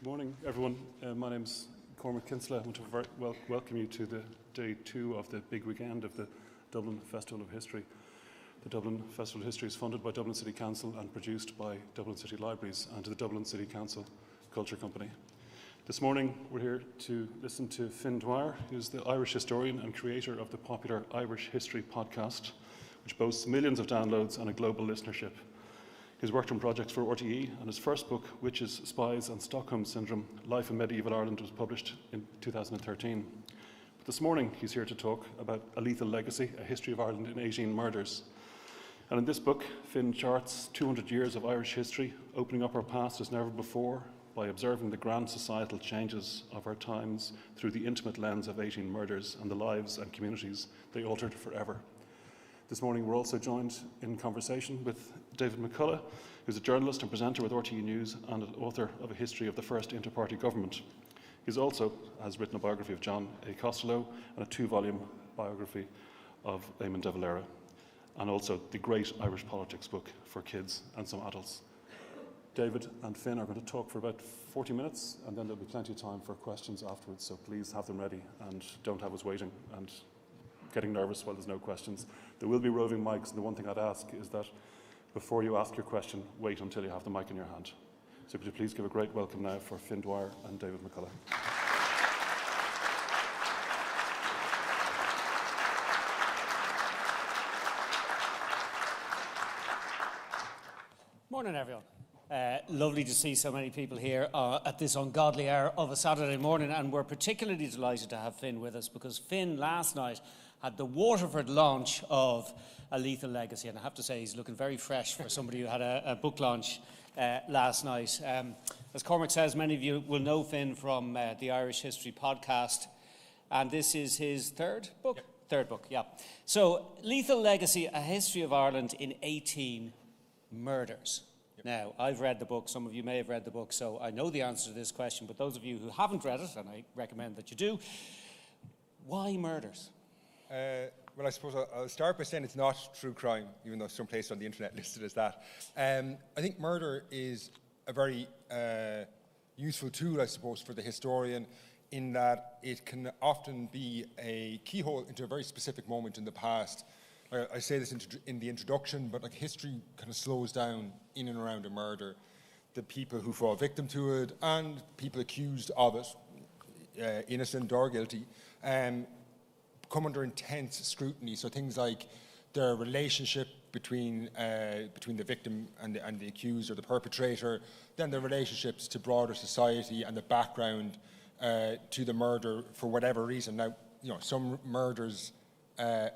Good morning, everyone. My name's Cormac Kinsella. I want to welcome you to the day 2 of the big weekend of the Dublin Festival of History. The Dublin Festival of History is funded by Dublin City Council and produced by Dublin City Libraries and the Dublin City Council Culture Company. This morning we're here to listen to Fin Dwyer, who's the Irish historian and creator of the popular Irish History podcast, which boasts millions of downloads and a global listenership. He's worked on projects for RTE, and his first book, Witches, Spies and Stockholm Syndrome, Life in Medieval Ireland, was published in 2013. But this morning he's here to talk about A Lethal Legacy, A History of Ireland in 18 Murders. And in this book, Fin charts 200 years of Irish history, opening up our past as never before by observing the grand societal changes of our times through the intimate lens of 18 murders and the lives and communities they altered forever. This morning we're also joined in conversation with David McCullagh, who's a journalist and presenter with RTE News and an author of A History of the First Inter-Party Government. He also has written a biography of John A. Costello and a 2-volume biography of Éamon de Valera, and also the great Irish politics book for kids and some adults. David and Fin are going to talk for about 40 minutes, and then there'll be plenty of time for questions afterwards, so please have them ready and don't have us waiting and getting nervous while there's no questions. There will be roving mics, and the one thing I'd ask is that before you ask your question, wait until you have the mic in your hand. So could you please give a great welcome now for Fin Dwyer and David McCullagh. Morning, everyone. Lovely to see so many people here at this ungodly hour of a Saturday morning, and we're particularly delighted to have Fin with us because Fin last night had the Waterford launch of A Lethal Legacy, and I have to say he's looking very fresh for somebody who had a book launch last night. As Cormac says, many of you will know Fin from the Irish History podcast, and this is his third book? Yep. Third book, yeah. So, Lethal Legacy, A History of Ireland in 18 Murders. Yep. Now, I've read the book, some of you may have read the book, so I know the answer to this question, but those of you who haven't read it, and I recommend that you do, why murders? Well, I suppose I'll start by saying it's not true crime, even though some place on the internet listed as that. I think murder is a very useful tool, I suppose, for the historian, in that it can often be a keyhole into a very specific moment in the past. I say this in the introduction, but like history kind of slows down in and around a murder. The people who fall victim to it and people accused of it, innocent or guilty, come under intense scrutiny. So things like their relationship between the victim and the accused or the perpetrator, then their relationships to broader society and the background to the murder for whatever reason. Now, some murders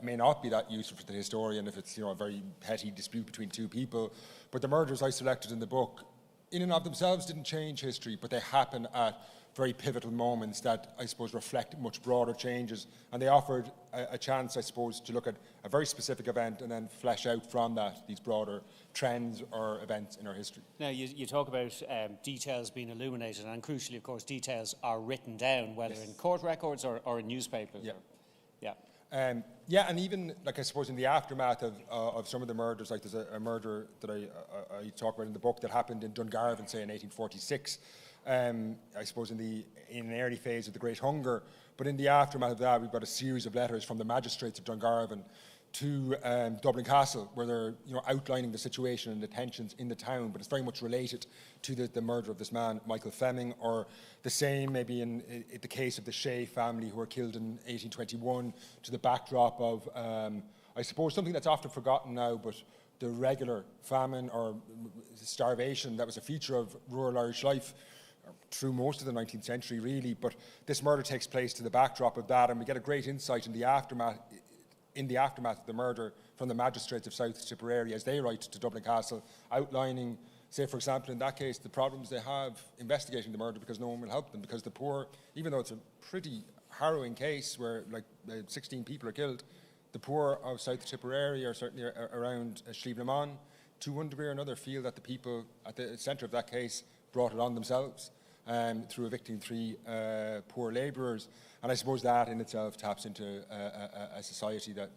may not be that useful for the historian if it's a very petty dispute between two people, but the murders I selected in the book, in and of themselves, didn't change history, but they happen at very pivotal moments that, I suppose, reflect much broader changes. And they offered a chance, I suppose, to look at a very specific event and then flesh out from that these broader trends or events in our history. Now, you talk about details being illuminated, and crucially, of course, details are written down, whether in court records or in newspapers. Yeah. And even, I suppose, in the aftermath of some of the murders, like there's a murder that I talk about in the book that happened in Dungarvan, say, in 1846, I suppose in an early phase of the Great Hunger. But in the aftermath of that, we've got a series of letters from the magistrates of Dungarvan to Dublin Castle, where they're outlining the situation and the tensions in the town, but it's very much related to the murder of this man, Michael Fleming, or the same maybe in the case of the Shea family who were killed in 1821, to the backdrop of, I suppose, something that's often forgotten now, but the regular famine or starvation that was a feature of rural Irish life through most of the 19th century, really. But this murder takes place to the backdrop of that, and we get a great insight in the aftermath of the murder from the magistrates of South Tipperary as they write to Dublin Castle, outlining, say, for example, in that case, the problems they have investigating the murder because no one will help them, because the poor, even though it's a pretty harrowing case where 16 people are killed, the poor of South Tipperary, or certainly around Slieve-na-Mon, to one degree or another, feel that the people at the centre of that case brought it on themselves through evicting 3 poor labourers. And I suppose that in itself taps into a society that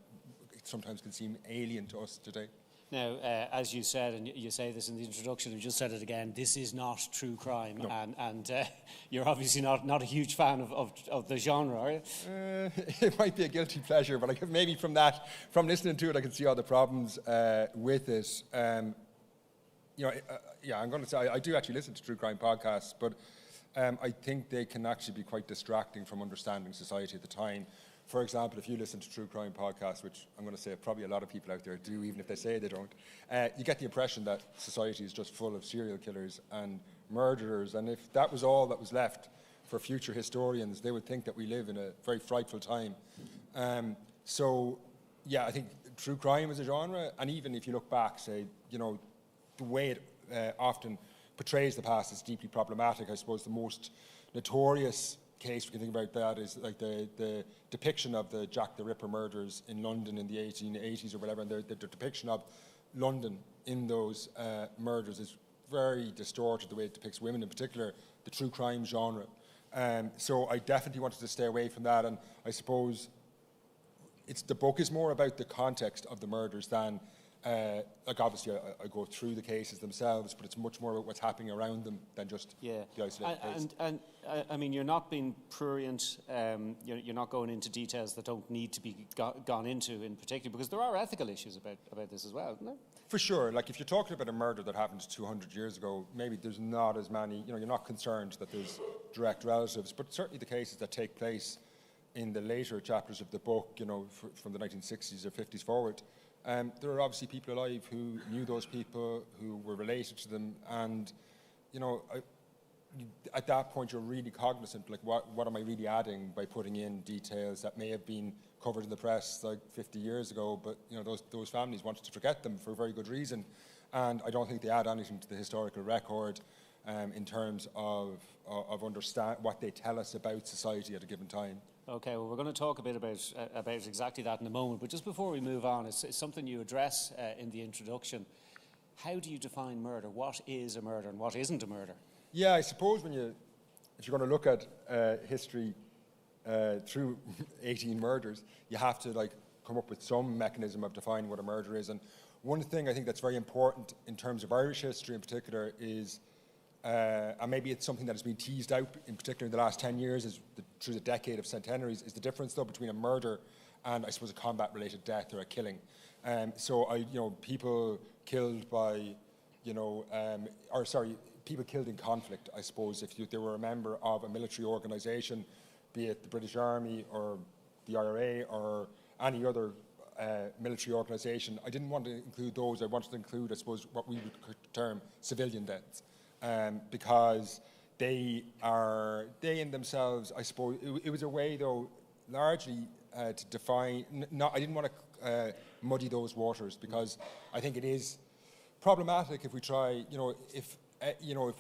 sometimes can seem alien to us today. Now, as you said, and you say this in the introduction, you just said it again, this is not true crime. No. And you're obviously not a huge fan of the genre, are you? It might be a guilty pleasure, but maybe from listening to it, I can see all the problems with it. I'm going to say, I do actually listen to true crime podcasts, but I think they can actually be quite distracting from understanding society at the time. For example, if you listen to true crime podcasts, which I'm going to say probably a lot of people out there do, even if they say they don't, you get the impression that society is just full of serial killers and murderers. And if that was all that was left for future historians, they would think that we live in a very frightful time. I think true crime is a genre. And even if you look back, say, the way it often portrays the past is deeply problematic. I suppose the most notorious case we can think about that is like the depiction of the Jack the Ripper murders in London in the 1880s or whatever, and the depiction of London in those murders is very distorted, the way it depicts women, in particular the true crime genre. So I definitely wanted to stay away from that, and I suppose the book is more about the context of the murders than obviously I go through the cases themselves, but it's much more about what's happening around them than just the isolated case. And I mean, you're not being prurient, you're not going into details that don't need to be gone into in particular, because there are ethical issues about this as well, isn't there? For sure. Like if you're talking about a murder that happened 200 years ago, maybe there's not as many, you're not concerned that there's direct relatives, but certainly the cases that take place in the later chapters of the book, from the 1960s or 50s forward, there are obviously people alive who knew those people, who were related to them, and at that point you're really cognizant, like what am I really adding by putting in details that may have been covered in the press like 50 years ago, but those families wanted to forget them for a very good reason, and I don't think they add anything to the historical record in terms of understand what they tell us about society at a given time. Okay, well, we're going to talk a bit about exactly that in a moment, but just before we move on, it's something you address in the introduction. How do you define murder? What is a murder and what isn't a murder? Yeah, I suppose if you're going to look at history through 18 murders, you have to come up with some mechanism of defining what a murder is. And one thing I think that's very important in terms of Irish history in particular is, and maybe it's something that has been teased out in particular in the last 10 years through the decade of centenaries, is the difference though between a murder and I suppose a combat-related death or a killing. People killed by, people killed in conflict, I suppose, if they were a member of a military organisation, be it the British Army or the IRA or any other military organisation. I didn't want to include those. I wanted to include, I suppose, what we would term civilian deaths, because they in themselves, I suppose, it was a way, though, largely to define. I didn't want to muddy those waters, because I think it is problematic if we try, if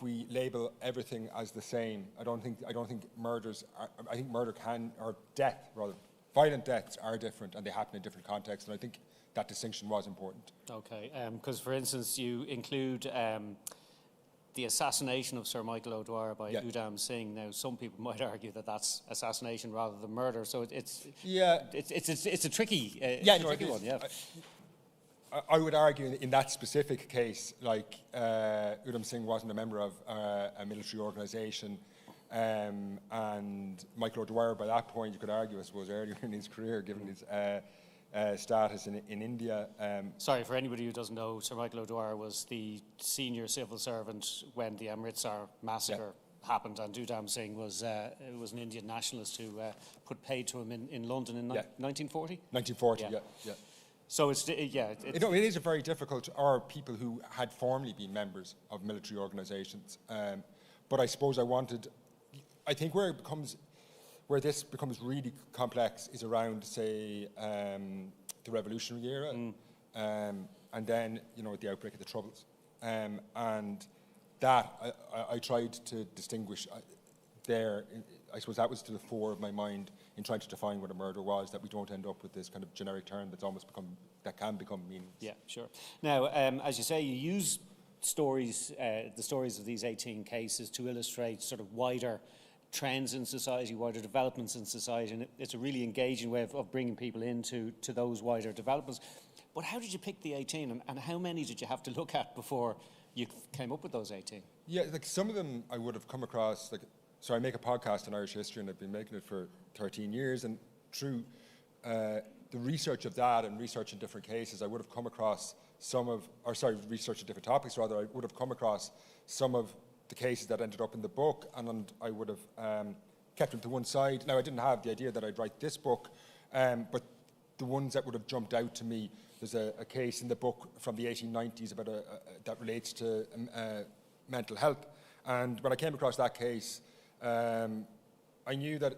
we label everything as the same. I don't think murders. I think murder or death rather, violent deaths are different and they happen in different contexts. And I think that distinction was important. Okay, because for instance, you include the assassination of Sir Michael Dwyer by Éamon Singh. Now, some people might argue that that's assassination rather than murder. So it's a tricky one. Yeah. I would argue in that specific case, Éamon Singh wasn't a member of a military organisation, and Michael Dwyer, by that point, you could argue, I suppose, earlier in his career, given his status in India. Sorry, for anybody who doesn't know, Sir Michael Dwyer was the senior civil servant when the Amritsar massacre happened, and Éamon Singh was an Indian nationalist who put paid to him in London in 1940? 1940, yeah. So it is a very difficult, or people who had formerly been members of military organisations. But I suppose I think where this becomes really complex is around, say, the Revolutionary era, and then the outbreak of the Troubles, and that I tried to distinguish there. I suppose that was to the fore of my mind in trying to define what a murder was, that we don't end up with this kind of generic term that can become meaningless. Yeah, sure. Now, as you say, you use the stories of these 18 cases to illustrate sort of wider trends in society, wider developments in society, and it's a really engaging way of bringing people into those wider developments. But how did you pick the 18, and how many did you have to look at before you came up with those 18? Yeah, like some of them I would have come across, like, so I make a podcast on Irish history and I've been making it for 13 years, and through the research of that and research in different cases, I would have come across research in different topics rather, I would have come across some of the cases that ended up in the book, and I would have kept them to one side. Now, I didn't have the idea that I'd write this book, but the ones that would have jumped out to me, there's a case in the book from the 1890s about that relates to mental health. And when I came across that case, I knew that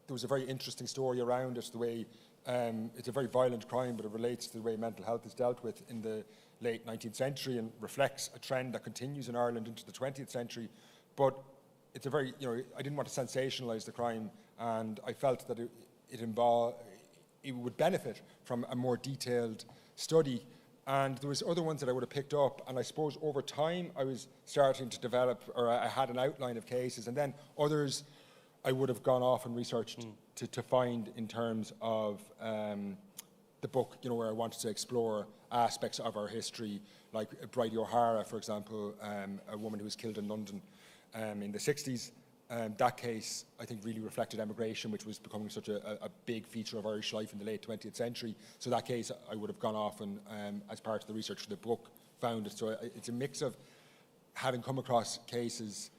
there was a very interesting story around it, the way it's a very violent crime, but it relates to the way mental health is dealt with in the late 19th century and reflects a trend that continues in Ireland into the 20th century. But it's a very, I didn't want to sensationalise the crime, and I felt that it would benefit from a more detailed study. And there was other ones that I would have picked up, and I suppose over time I was starting to develop, or I had an outline of cases, and then others I would have gone off and researched to find in terms of the book, where I wanted to explore aspects of our history, like Bridie O'Hara, for example, a woman who was killed in London in the 60s. That case, I think, really reflected emigration, which was becoming such a big feature of Irish life in the late 20th century. So that case, I would have gone off and, as part of the research for the book, found it. So it's a mix of having come across cases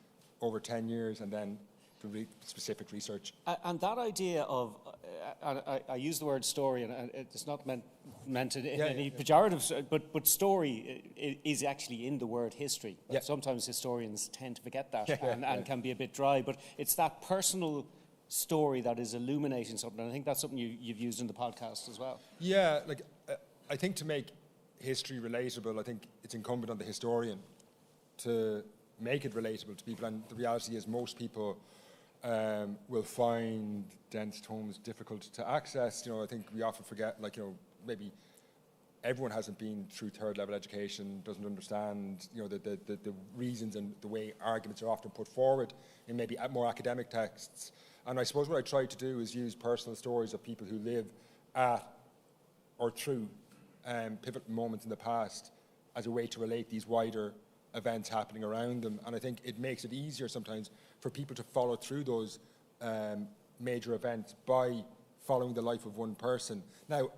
over 10 years and then the specific research. And that idea of, I use the word story, and it's not meant in any pejorative, but story is actually in the word history. Yeah. Sometimes historians tend to forget that and can be a bit dry, but it's that personal story that is illuminating something, and I think that's something you've used in the podcast as well. Yeah, I think to make history relatable, I think it's incumbent on the historian to make it relatable to people, and the reality is most people will find dense tomes difficult to access. I think we often forget, maybe everyone hasn't been through third level education, doesn't understand, the reasons and the way arguments are often put forward in maybe more academic texts. And I suppose what I try to do is use personal stories of people who live at or through pivotal moments in the past as a way to relate these wider events happening around them. And I think it makes it easier sometimes for people to follow through those major events by following the life of one person. Now,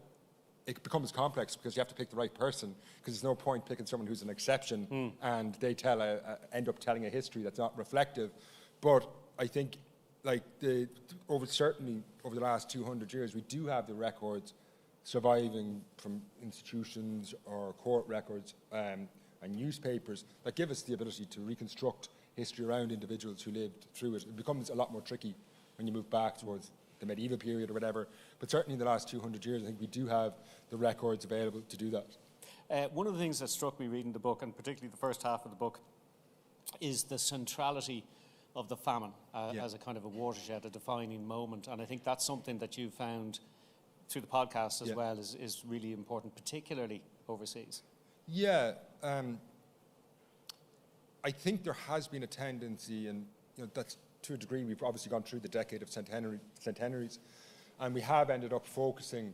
it becomes complex because you have to pick the right person, because there's no point picking someone who's an exception and they end up telling a history that's not reflective. But I think, certainly over the last 200 years, we do have the records surviving from institutions or court records and newspapers that give us the ability to reconstruct history around individuals who lived through it. It becomes a lot more tricky when you move back towards the medieval period or whatever, but certainly in the last 200 years I think we do have the records available to do that. One of the things that struck me reading the book, and particularly the first half of the book, is the centrality of the famine as a kind of a watershed, a defining moment, and I think that's something that you found through the podcast as well is really important, particularly overseas. Yeah, I think there has been a tendency, and that's to a degree, we've obviously gone through the decade of centenaries, and we have ended up focusing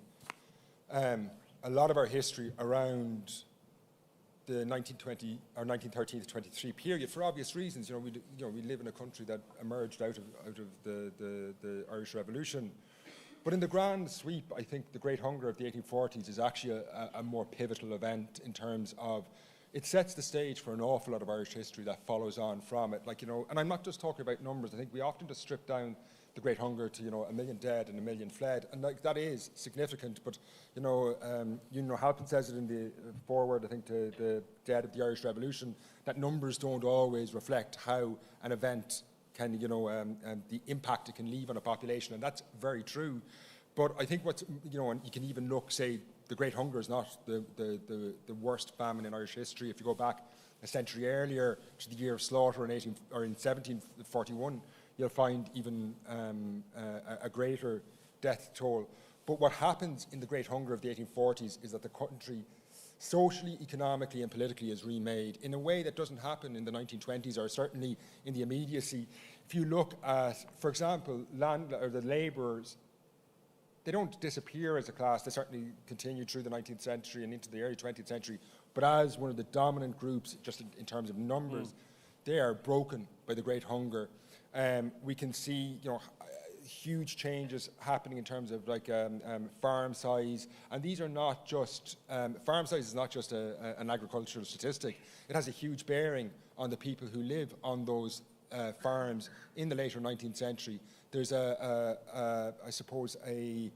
a lot of our history around the 1920 or 1913 to 23 period for obvious reasons. We live in a country that emerged out of the Irish Revolution. But in the grand sweep, I think the Great Hunger of the 1840s is actually a more pivotal event in terms of it sets the stage for an awful lot of Irish history that follows on from it. And I'm not just talking about numbers. I think we often just strip down the Great Hunger to, 1 million dead and 1 million fled. And that is significant. But, Halpin says it in the foreword, I think, to the dead of the Irish Revolution, that numbers don't always reflect how an event can, the impact it can leave on a population. And that's very true. But I think and you can even look, say, the Great Hunger is not the worst famine in Irish history. If you go back a century earlier to the year of slaughter in 1741, you'll find even a greater death toll. But what happens in the Great Hunger of the 1840s is that the country socially, economically and politically is remade in a way that doesn't happen in the 1920s, or certainly in the immediacy. If you look at, for example, the labourers they don't disappear as a class. They certainly continue through the 19th century and into the early 20th century. But as one of the dominant groups, just in terms of numbers, they are broken by the Great Hunger. We can see, huge changes happening in terms of farm size, and these are not just farm size is not just an agricultural statistic. It has a huge bearing on the people who live on those farms in the later 19th century. There's I suppose a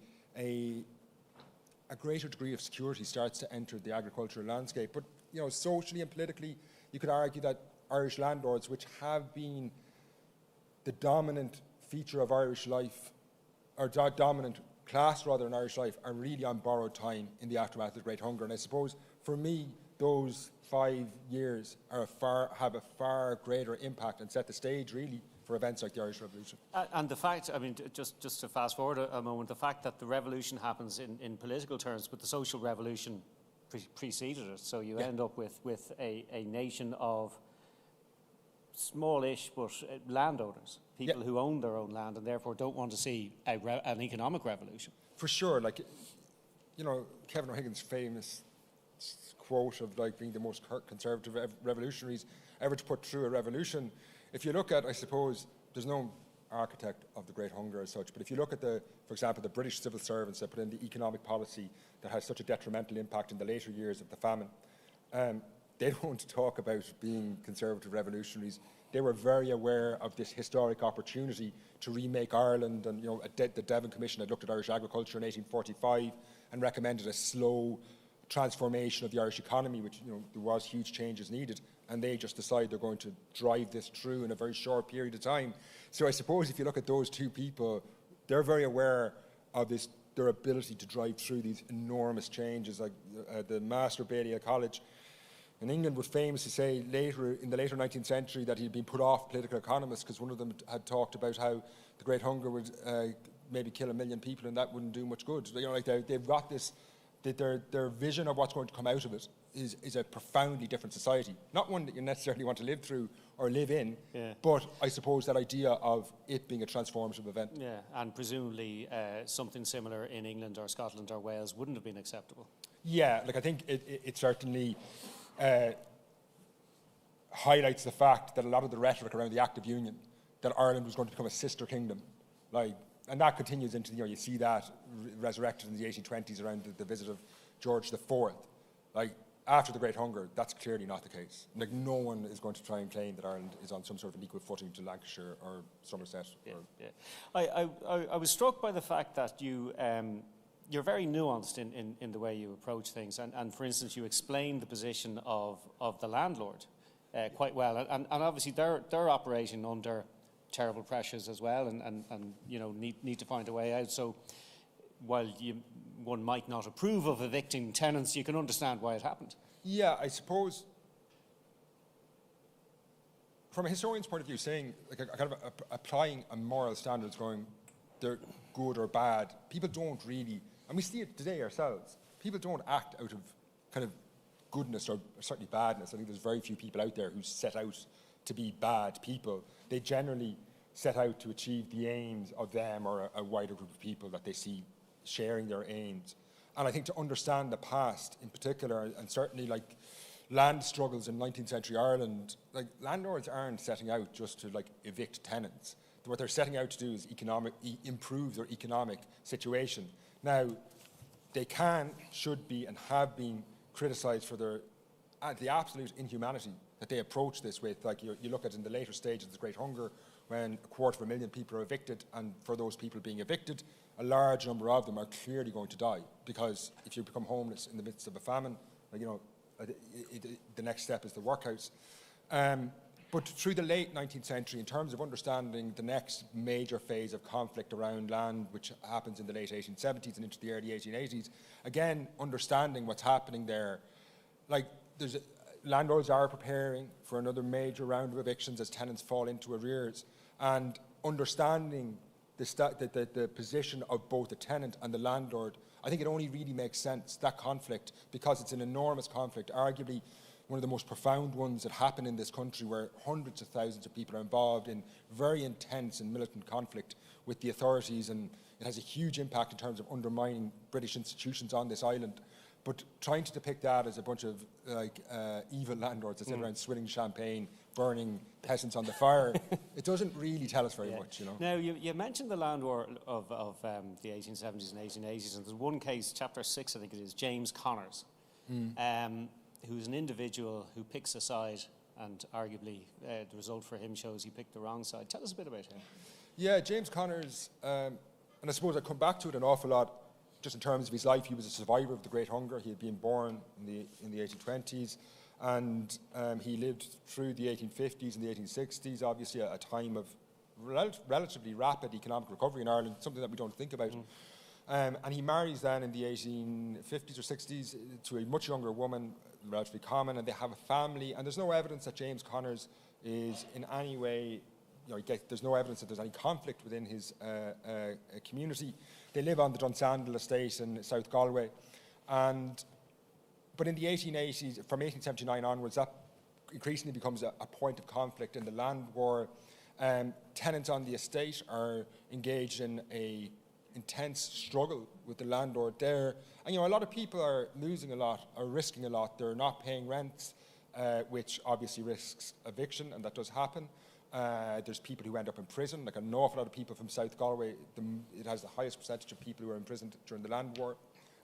greater degree of security starts to enter the agricultural landscape. But socially and politically, you could argue that Irish landlords, which have been the dominant feature of Irish life, or dominant class rather in Irish life, are really on borrowed time in the aftermath of the Great Hunger. And I suppose for me, those 5 years have a far greater impact and set the stage really for events like the Irish Revolution. And the fact, just to fast forward a moment, the fact that the revolution happens in political terms, but the social revolution preceded it. So you end up with a nation of smallish but landowners, people who own their own land and therefore don't want to see an economic revolution. For sure, Kevin O'Higgins' famous quote of being the most conservative revolutionaries ever to put through a revolution. If you look at, I suppose, there's no architect of the Great Hunger as such, but if you look at for example, the British civil servants that put in the economic policy that has such a detrimental impact in the later years of the famine, they don't talk about being conservative revolutionaries. They were very aware of this historic opportunity to remake Ireland, and the Devon Commission had looked at Irish agriculture in 1845 and recommended a slow transformation of the Irish economy, which there was huge changes needed, and they just decide they're going to drive this through in a very short period of time. So I suppose if you look at those two people, they're very aware of their ability to drive through these enormous changes. Like the Master Balliol College in England would famously say in the later 19th century that he'd been put off political economists because one of them had talked about how the Great Hunger would maybe kill 1 million people and that wouldn't do much good. They've got this, their vision of what's going to come out of it is a profoundly different society. Not one that you necessarily want to live through or live in, but I suppose that idea of it being a transformative event. Yeah, and presumably something similar in England or Scotland or Wales wouldn't have been acceptable. Yeah, I think it certainly highlights the fact that a lot of the rhetoric around the Act of Union, that Ireland was going to become a sister kingdom, and that continues into, you see that resurrected in the 1820s around the visit of George IV. After the Great Hunger, that's clearly not the case. No one is going to try and claim that Ireland is on some sort of an equal footing to Lancashire or Somerset. I was struck by the fact that you're very nuanced in the way you approach things. And for instance, you explain the position of the landlord quite well. And obviously they're operating under terrible pressures as well and need to find a way out. So while one might not approve of evicting tenants, you can understand why it happened. Yeah, I suppose from a historian's point of view, saying, applying a moral standards going, they're good or bad, people don't really, and we see it today ourselves, people don't act out of kind of goodness or certainly badness. I think there's very few people out there who set out to be bad people. They generally set out to achieve the aims of them or a wider group of people that they see sharing their aims. And I think to understand the past in particular, and certainly land struggles in 19th century Ireland, landlords aren't setting out just to evict tenants. What they're setting out to do is improve their economic situation. Now, they should be and have been criticised for the absolute inhumanity that they approach this with. You look at in the later stages of the Great Hunger, when 250,000 people are evicted, and for those people being evicted, a large number of them are clearly going to die, because if you become homeless in the midst of a famine, the next step is the workhouse. But through the late 19th century, in terms of understanding the next major phase of conflict around land, which happens in the late 1870s and into the early 1880s, again, understanding what's happening there, landlords are preparing for another major round of evictions as tenants fall into arrears, and understanding the position of both the tenant and the landlord, I think it only really makes sense, that conflict, because it's an enormous conflict, arguably one of the most profound ones that happen in this country, where hundreds of thousands of people are involved in very intense and militant conflict with the authorities, and it has a huge impact in terms of undermining British institutions on this island. But trying to depict that as a bunch of evil landlords that sit around swilling champagne, burning peasants on the fire, it doesn't really tell us very much, you know. Now, you mentioned the land war of the 1870s and 1880s, and there's one case, chapter 6, I think it is, James Connors, who's an individual who picks a side, and arguably the result for him shows he picked the wrong side. Tell us a bit about him. Yeah, James Connors, and I suppose I come back to it an awful lot, just in terms of his life. He was a survivor of the Great Hunger. He had been born in the 1820s, and he lived through the 1850s and the 1860s, obviously a time of relatively rapid economic recovery in Ireland, something that we don't think about. And he marries then in the 1850s or 60s to a much younger woman, relatively common, and they have a family, and there's no evidence that James Connors is in any way, there's no evidence that there's any conflict within his community. They live on the Dunsandle estate in South Galway, but in the 1880s, from 1879 onwards, that increasingly becomes a point of conflict in the land war. Tenants on the estate are engaged in a intense struggle with the landlord there, and a lot of people are losing a lot, are risking a lot. They're not paying rents, which obviously risks eviction, and that does happen. There's people who end up in prison, like an awful lot of people from South Galway. It has the highest percentage of people who are imprisoned during the land war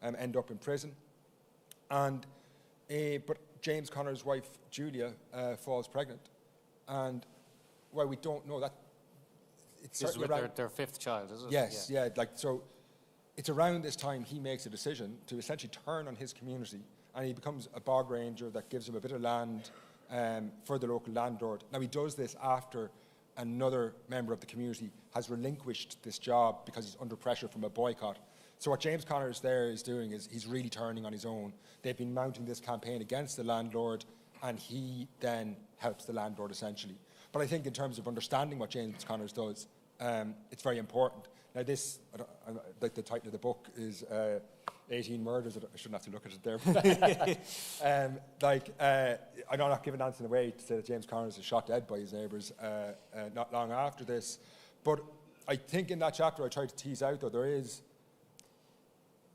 end up in prison. But James Connors' wife, Julia, falls pregnant. And while we don't know that, it's certainly around their fifth child, is it? Yes, yeah. So it's around this time he makes a decision to essentially turn on his community, and he becomes a bog ranger that gives him a bit of land for the local landlord. Now, he does this after another member of the community has relinquished this job because he's under pressure from a boycott. So what James Connors there is doing is he's really turning on his own. They've been mounting this campaign against the landlord, and he then helps the landlord essentially. But I think in terms of understanding what James Connors does, it's very important. Now this, like the title of the book is 18 Murders. I shouldn't have to look at it there. I'm not giving anything away to say that James Connors was shot dead by his neighbours not long after this. But I think in that chapter I tried to tease out, though,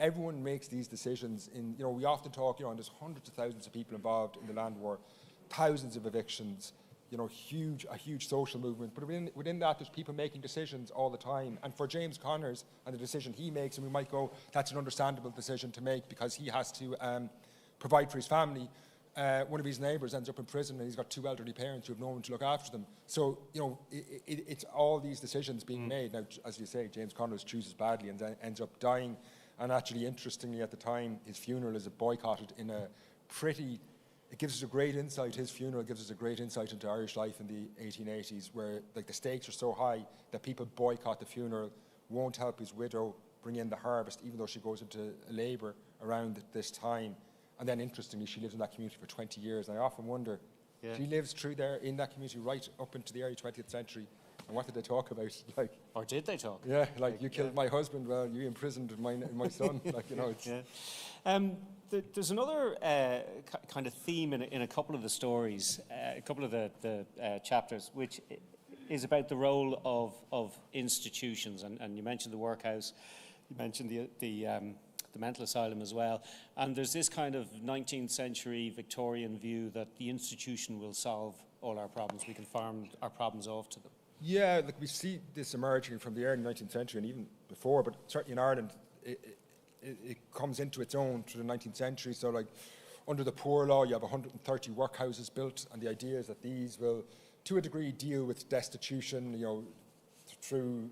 everyone makes these decisions. We often talk, and there's hundreds of thousands of people involved in the land war, thousands of evictions, a huge social movement. But within that, there's people making decisions all the time. And for James Connors and the decision he makes, and we might go, that's an understandable decision to make because he has to provide for his family. One of his neighbours ends up in prison, and he's got two elderly parents who have no one to look after them. So, it's all these decisions being made. Now, as you say, James Connors chooses badly and ends up dying. And actually, interestingly, at the time, his funeral is boycotted in a pretty... It gives us a great insight. His funeral gives us a great insight into Irish life in the 1880s, where the stakes are so high that people boycott the funeral, won't help his widow bring in the harvest, even though she goes into labour around this time. And then, interestingly, she lives in that community for 20 years. And I often wonder, she lives through there in that community right up into the early 20th century. And what did they talk about? Or did they talk? Yeah, you killed my husband, well, you imprisoned my son. It's... There's another kind of theme in a couple of the stories, a couple of the chapters, which is about the role of institutions. And you mentioned the workhouse, you mentioned the mental asylum as well. And there's this kind of 19th century Victorian view that the institution will solve all our problems. We can farm our problems off to them. Yeah, we see this emerging from the early 19th century and even before, but certainly in Ireland, it comes into its own through the 19th century. So, under the Poor Law, you have 130 workhouses built, and the idea is that these will, to a degree, deal with destitution, through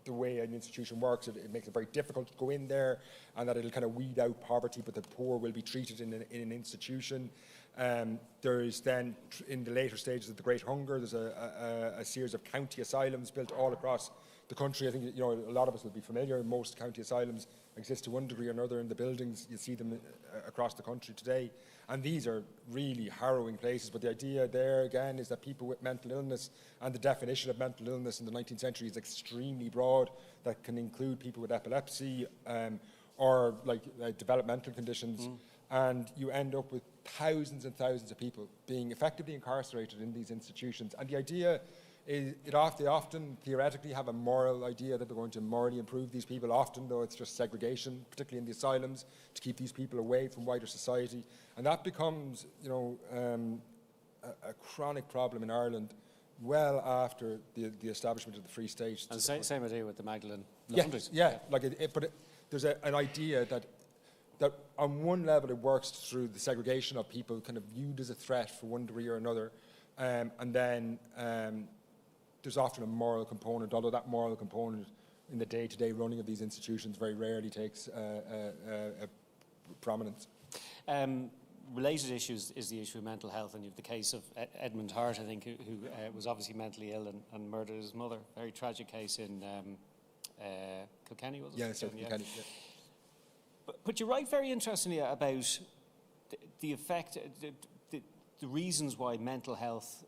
the way an institution works. It makes it very difficult to go in there, and that it'll kind of weed out poverty, but the poor will be treated in an institution. There is then, in the later stages of the Great Hunger, there's a series of county asylums built all across the country. I think a lot of us will be familiar. Most county asylums exist to one degree or another in the buildings. You see them across the country today. And these are really harrowing places. But the idea there, again, is that people with mental illness, and the definition of mental illness in the 19th century is extremely broad. That can include people with epilepsy or developmental conditions. And you end up with thousands and thousands of people being effectively incarcerated in these institutions. And the idea they often theoretically have a moral idea that they're going to morally improve these people, often though it's just segregation, particularly in the asylums, to keep these people away from wider society. And that becomes, a chronic problem in Ireland well after the establishment of the Free State. And same idea with the Magdalen Yeah, laundries. there's an idea that on one level it works through the segregation of people kind of viewed as a threat for one degree or another, and then there's often a moral component, although that moral component in the day-to-day running of these institutions very rarely takes prominence. Related issues is the issue of mental health, and you have the case of Éamon Hart, I think, who was obviously mentally ill and murdered his mother. Very tragic case in Kilkenny, was it? Yeah, Kilkenny. Yeah. But you write very interestingly about the effect, the reasons why mental health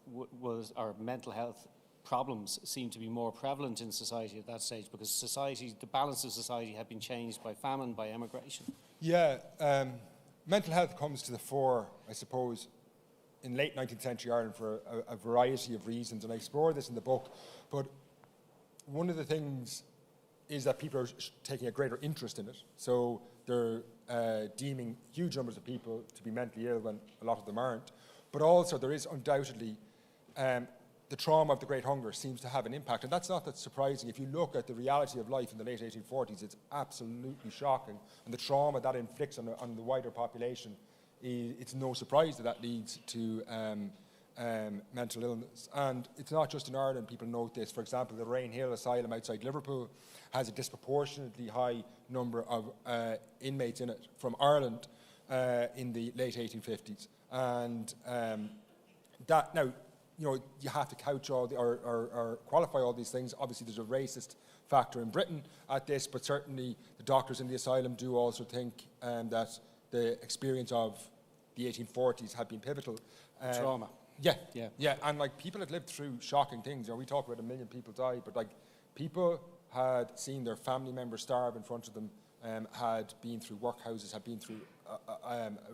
mental health problems seem to be more prevalent in society at that stage, because the balance of society had been changed by famine, by emigration. Yeah, mental health comes to the fore, I suppose, in late 19th century Ireland for a variety of reasons, and I explore this in the book. But one of the things is that people are taking a greater interest in it. So they're deeming huge numbers of people to be mentally ill when a lot of them aren't. But also there is undoubtedly the trauma of the Great Hunger seems to have an impact. And that's not that surprising. If you look at the reality of life in the late 1840s, it's absolutely shocking. And the trauma that inflicts on the wider population, it's no surprise that leads to mental illness. And it's not just in Ireland, people note this. For example, the Rainhill Asylum outside Liverpool has a disproportionately high number of inmates in it from Ireland in the late 1850s. And that, now, you have to couch or qualify all these things. Obviously, there's a racist factor in Britain at this, but certainly the doctors in the asylum do also think that the experience of the 1840s had been pivotal. Trauma. Yeah, and like people had lived through shocking things. We talk about 1 million people died, but like people had seen their family members starve in front of them, had been through workhouses, had been through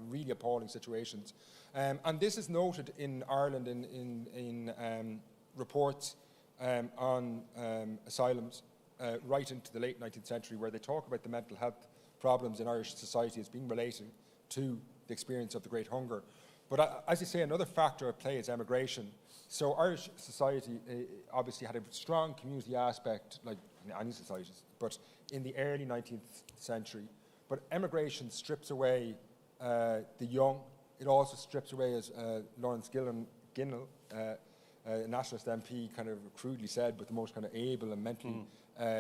really appalling situations. And this is noted in Ireland in reports on asylums right into the late 19th century, where they talk about the mental health problems in Irish society as being relating to the experience of the Great Hunger. But as you say, another factor at play is emigration. So Irish society obviously had a strong community aspect, like in any societies, but in the early 19th century. But emigration strips away the young. It also strips away, as Lawrence Ginnell, a nationalist MP, kind of crudely said, but the most kind of able and mentally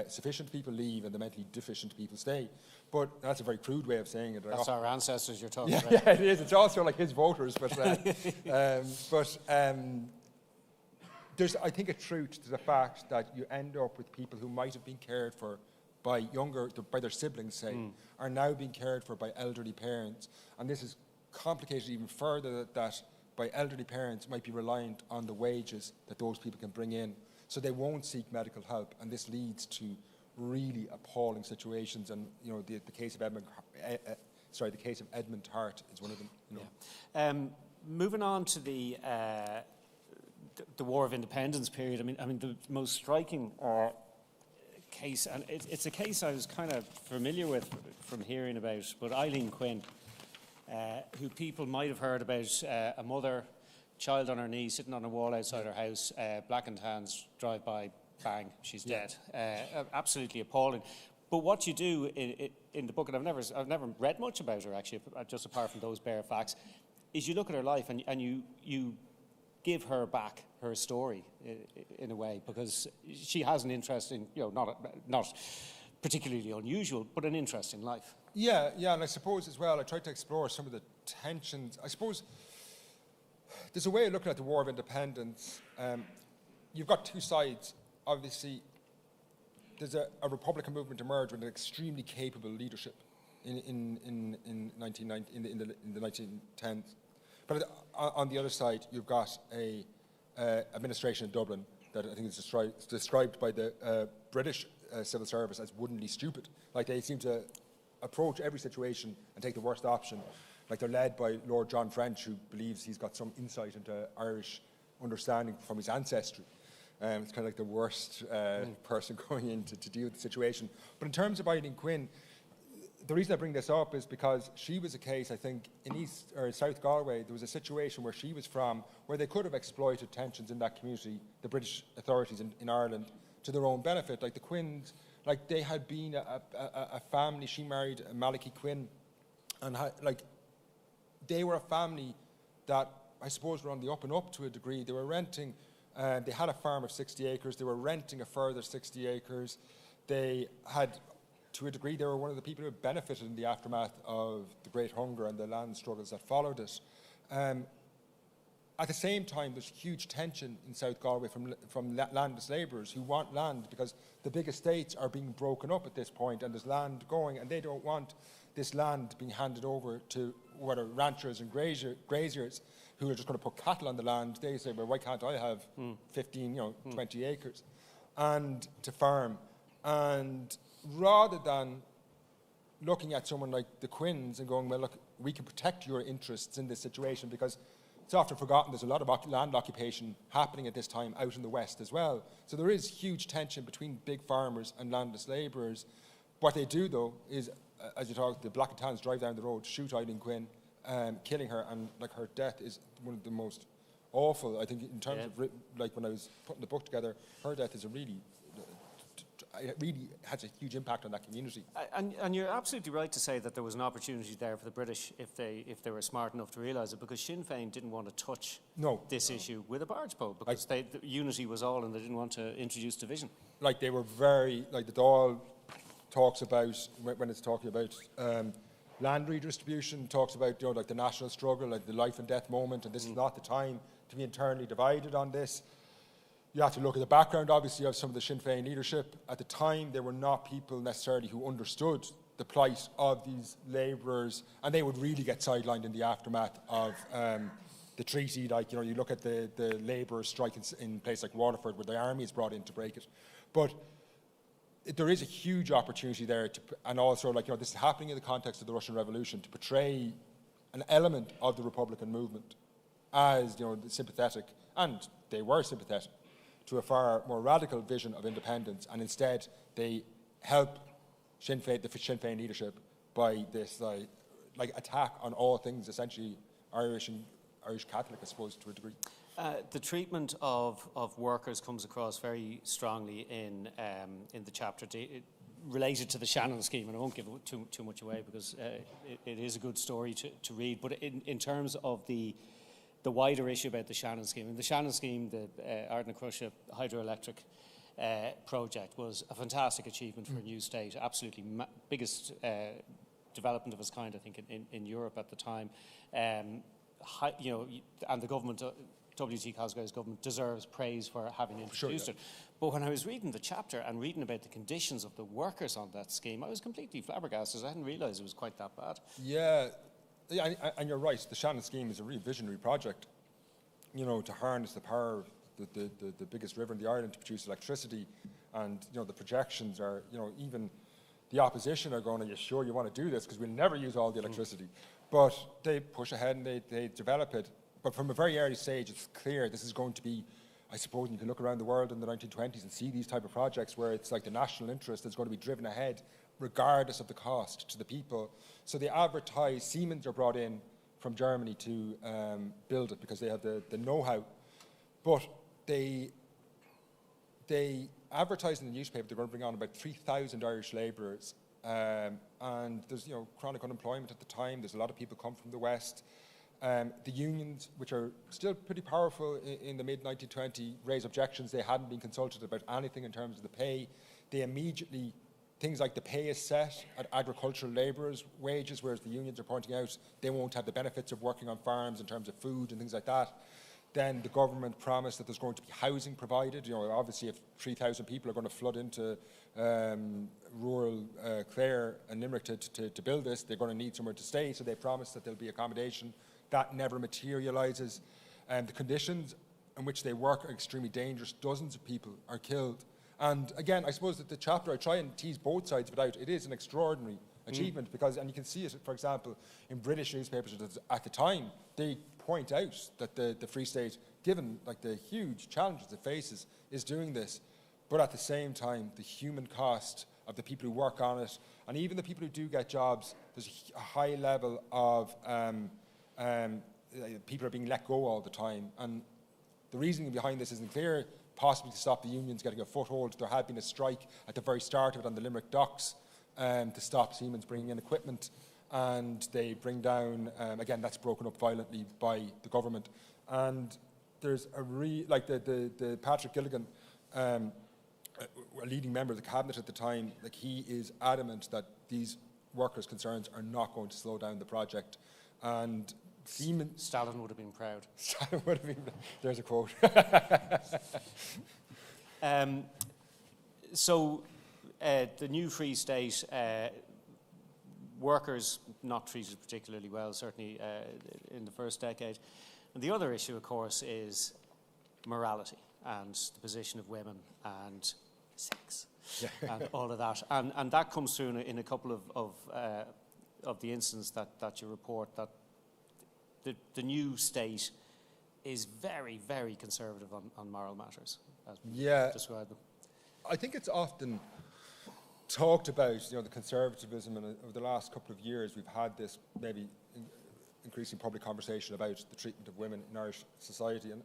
sufficient people leave and the mentally deficient people stay. But that's a very crude way of saying it. That's our ancestors you're talking about. Yeah, it is. It's also like his voters. But there's, I think, a truth to the fact that you end up with people who might have been cared for by their siblings, say, are now being cared for by elderly parents. And this is complicated even further, that by elderly parents might be reliant on the wages that those people can bring in. So they won't seek medical help, and this leads to really appalling situations. And the case of Éamon Hart is one of them. Yeah. Moving on to the War of Independence period. I mean, the most striking case, and it's a case I was kind of familiar with from hearing about, but Eileen Quinn, who people might have heard about, a mother, child on her knee, sitting on a wall outside her house, blackened hands, drive by, bang, she's dead. Absolutely appalling. But what you do in the book, and I've never read much about her actually, just apart from those bare facts, is you look at her life and you give her back her story in a way, because she has an interesting, not particularly unusual, but an interesting life. Yeah, and I suppose as well, I tried to explore some of the tensions. I suppose there's a way of looking at the War of Independence. You've got two sides. Obviously, there's a Republican movement emerged with an extremely capable leadership in the 1910s. But on the other side, you've got a administration in Dublin that I think is described by the British civil service as woodenly stupid. Like, they seem to approach every situation and take the worst option. Like, they're led by Lord John French, who believes he's got some insight into Irish understanding from his ancestry. It's kind of like the worst person going in to deal with the situation. But in terms of Eileen Quinn, the reason I bring this up is because she was a case, I think, in East or South Galway. There was a situation where she was from where they could have exploited tensions in that community, the British authorities in Ireland, to their own benefit. Like the Quinns, like they had been a family. She married Malachy Quinn, and they were a family that I suppose were on the up and up to a degree. They were renting. They had a farm of 60 acres. They were renting a further 60 acres. They had, to a degree, they were one of the people who benefited in the aftermath of the Great Hunger and the land struggles that followed it. At the same time, there's huge tension in South Galway from landless labourers who want land because the big estates are being broken up at this point and there's land going, and they don't want this land being handed over to whether ranchers and graziers who are just going to put cattle on the land. They say, well, why can't I have 15, 20 acres and to farm? And rather than looking at someone like the Quinns and going, well, look, we can protect your interests in this situation, because it's often forgotten there's a lot of land occupation happening at this time out in the West as well. So there is huge tension between big farmers and landless labourers. What they do, though, is, as you talk, the Black and Tans drive down the road, shoot Eileen Quinn, killing her, and like her death is one of the most awful, I think, in terms of, like when I was putting the book together, her death is it really has a huge impact on that community. And you're absolutely right to say that there was an opportunity there for the British if they were smart enough to realise it, because Sinn Féin didn't want to touch this issue with a barge pole, because the unity was all and they didn't want to introduce division. Like they were very, like the Dáil talks about, when it's talking about land redistribution, talks about like the national struggle, like the life and death moment, and this is not the time to be internally divided on this. You have to look at the background, obviously, of some of the Sinn Féin leadership. At the time, they were not people necessarily who understood the plight of these labourers, and they would really get sidelined in the aftermath of the treaty. Like, you look at the labourers' strike in places like Waterford, where the army is brought in to break it. But there is a huge opportunity there, and also, this is happening in the context of the Russian Revolution, to portray an element of the Republican movement as, sympathetic, and they were sympathetic to a far more radical vision of independence, and instead they help the Sinn Féin leadership by this attack on all things essentially Irish and Irish Catholic, I suppose, to a degree. The treatment of workers comes across very strongly in the chapter related to the Shannon Scheme, and I won't give too much away because it is a good story to read. But in terms of the wider issue about the Shannon Scheme. And the Shannon Scheme, the Ardnacrusha hydroelectric project, was a fantastic achievement for a new state, absolutely biggest development of its kind, I think, in Europe at the time. And the government, W.T. Cosgrave's government, deserves praise for having introduced it. But when I was reading the chapter and reading about the conditions of the workers on that scheme, I was completely flabbergasted. I hadn't realised it was quite that bad. Yeah, and you're right. The Shannon Scheme is a really visionary project, to harness the power of the biggest river in the Ireland to produce electricity. And, the projections are, even the opposition are going, are you sure you want to do this? Because we'll never use all the electricity. But they push ahead and they develop it. But from a very early stage, it's clear this is going to be, I suppose, you can look around the world in the 1920s and see these type of projects where it's like the national interest is going to be driven ahead regardless of the cost to the people. So they advertise, Siemens are brought in from Germany to build it because they have the know-how. But they advertise in the newspaper they're going to bring on about 3,000 Irish labourers. And there's, chronic unemployment at the time. There's a lot of people come from the West. The unions, which are still pretty powerful in the mid-1920s, raise objections. They hadn't been consulted about anything in terms of the pay. They immediately, things like the pay is set at agricultural labourers' wages, whereas the unions are pointing out they won't have the benefits of working on farms in terms of food and things like that. Then the government promised that there's going to be housing provided. Obviously, if 3,000 people are going to flood into rural Clare and Limerick to build this, they're going to need somewhere to stay. So they promised that there'll be accommodation. That never materialises. The conditions in which they work are extremely dangerous. Dozens of people are killed. And again, I suppose that the chapter, I try and tease both sides of it out. It is an extraordinary achievement because, and you can see it, for example, in British newspapers at the time, they point out that the Free State, given like the huge challenges it faces, is doing this. But at the same time, the human cost of the people who work on it, and even the people who do get jobs, there's a high level of people are being let go all the time. And the reasoning behind this isn't clear, possibly to stop the unions getting a foothold. There had been a strike at the very start of it on the Limerick docks to stop Siemens bringing in equipment, and they bring down, again, that's broken up violently by the government. And there's the Patrick Gilligan, a leading member of the cabinet at the time, like he is adamant that these workers' concerns are not going to slow down the project. And Siemens... Stalin would have been proud. Stalin would have been... There's a quote. So the new Free State, workers not treated particularly well, certainly in the first decade. And the other issue, of course, is morality and the position of women and sex and all of that. And that comes through in a couple of the instances that you report, that the new state is very, very conservative on moral matters, as we describe them. I think it's often talked about, the conservatism, and over the last couple of years we've had this maybe increasing public conversation about the treatment of women in Irish society. And